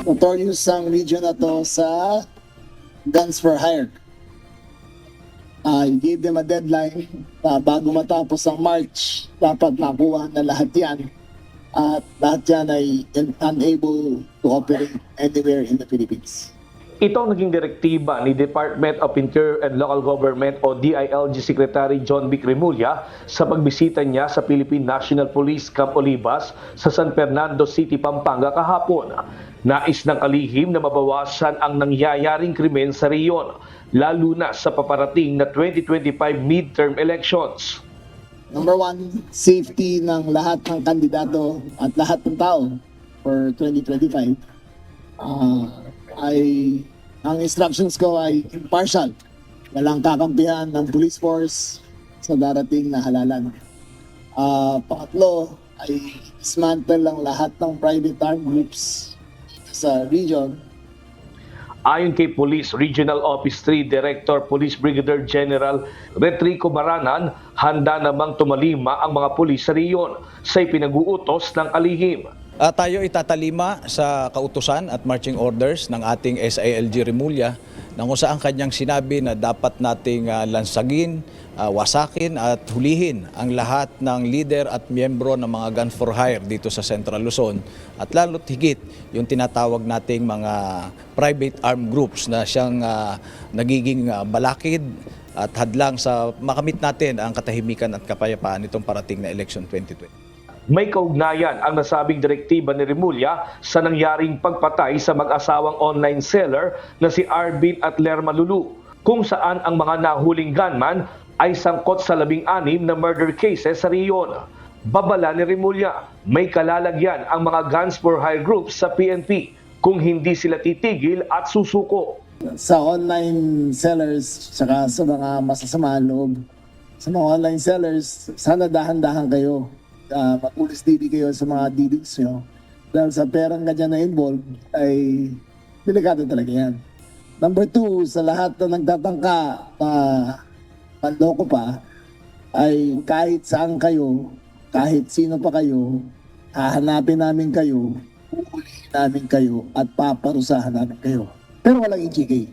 Notorious ang region na to sa guns for hire. I gave them a deadline bago matapos ang March. Dapat nakuha na lahat yan. At lahat yan ay unable to operate anywhere in the Philippines. Ito ang naging direktiba ni Department of Interior and Local Government o DILG Secretary John Vic Remulla sa pagbisita niya sa Philippine National Police Camp Olivas sa San Fernando City, Pampanga kahapon. Nais ng kalihim na mabawasan ang nangyayaring krimen sa reyon, lalo na sa paparating na 2025 midterm elections. Number one, safety ng lahat ng kandidato at lahat ng tao for 2025. Ang instructions ko ay impartial. Walang kakampihan ng police force sa darating na halalan. Pangatlo ay dismantle lang lahat ng private armed groups sa region. Ayon kay Police Regional Office 3 Director Police Brigadier General Retrico Maranan, handa namang tumalima ang mga pulis sa riyon sa ipinag-uutos ng kalihim. Tayo itatalima sa kautusan at marching orders ng ating SILG Remulla na kung saan kanyang sinabi na dapat nating lansagin, wasakin at hulihin ang lahat ng leader at miyembro ng mga gun for hire dito sa Central Luzon at lalo't higit yung tinatawag nating mga private armed groups na siyang nagiging balakid at hadlang sa makamit natin ang katahimikan at kapayapaan nitong parating na election 2020. May kaugnayan ang nasabing direktiba ni Remulla sa nangyaring pagpatay sa mag-asawang online seller na si Arvin at Lerma Lulu, kung saan ang mga nahuling gunman ay sangkot sa 16 na murder cases sa riyon. Babala ni Remulla, may kalalagyan ang mga guns for hire groups sa PNP kung hindi sila titigil at susuko. Sa online sellers, saka sa mga masasamang loob, sa mga online sellers, sana dahan-dahan kayo. Mapulis didi kayo sa mga dealings nyo. Dahil sa perang ganyan na involved, ay delikado talaga yan. Number two, sa lahat na nagtatangka na panloko pa, ay kahit saan kayo, kahit sino pa kayo, hahanapin namin kayo, uulihin namin kayo, at paparusahan namin kayo. Pero walang EGK.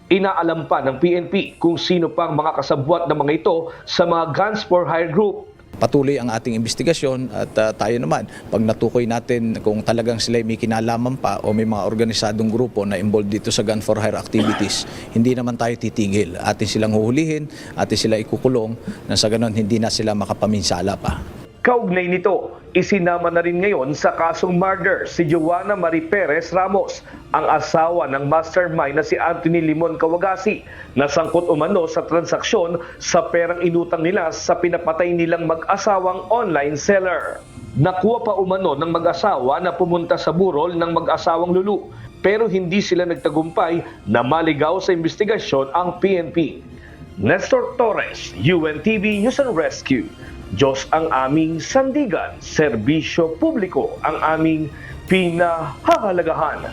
Inaalam pa ng PNP kung sino pang mga kasabwat ng mga ito sa mga guns for hire group. Patuloy ang ating investigasyon at tayo naman, pag natukoy natin kung talagang sila may kinalaman pa o may mga organisadong grupo na involved dito sa gun for hire activities, hindi naman tayo titigil. Atin silang huhulihin, atin sila ikukulong, na sa ganon hindi na sila makapaminsala pa. Kaugnay nito, isinama na rin ngayon sa kasong murder si Joanna Marie Perez Ramos, ang asawa ng mastermind na si Anthony Limon Kawagasi, na sangkot umano sa transaksyon sa perang inutang nila sa pinapatay nilang mag-asawang online seller. Nakuha pa umano ng mag-asawa na pumunta sa burol ng mag-asawang Lulu, pero hindi sila nagtagumpay na maligaw sa investigasyon ang PNP. Nestor Torres, UNTV News and Rescue. Diyos ang aming sandigan, serbisyo publiko ang aming pinahahalagahan.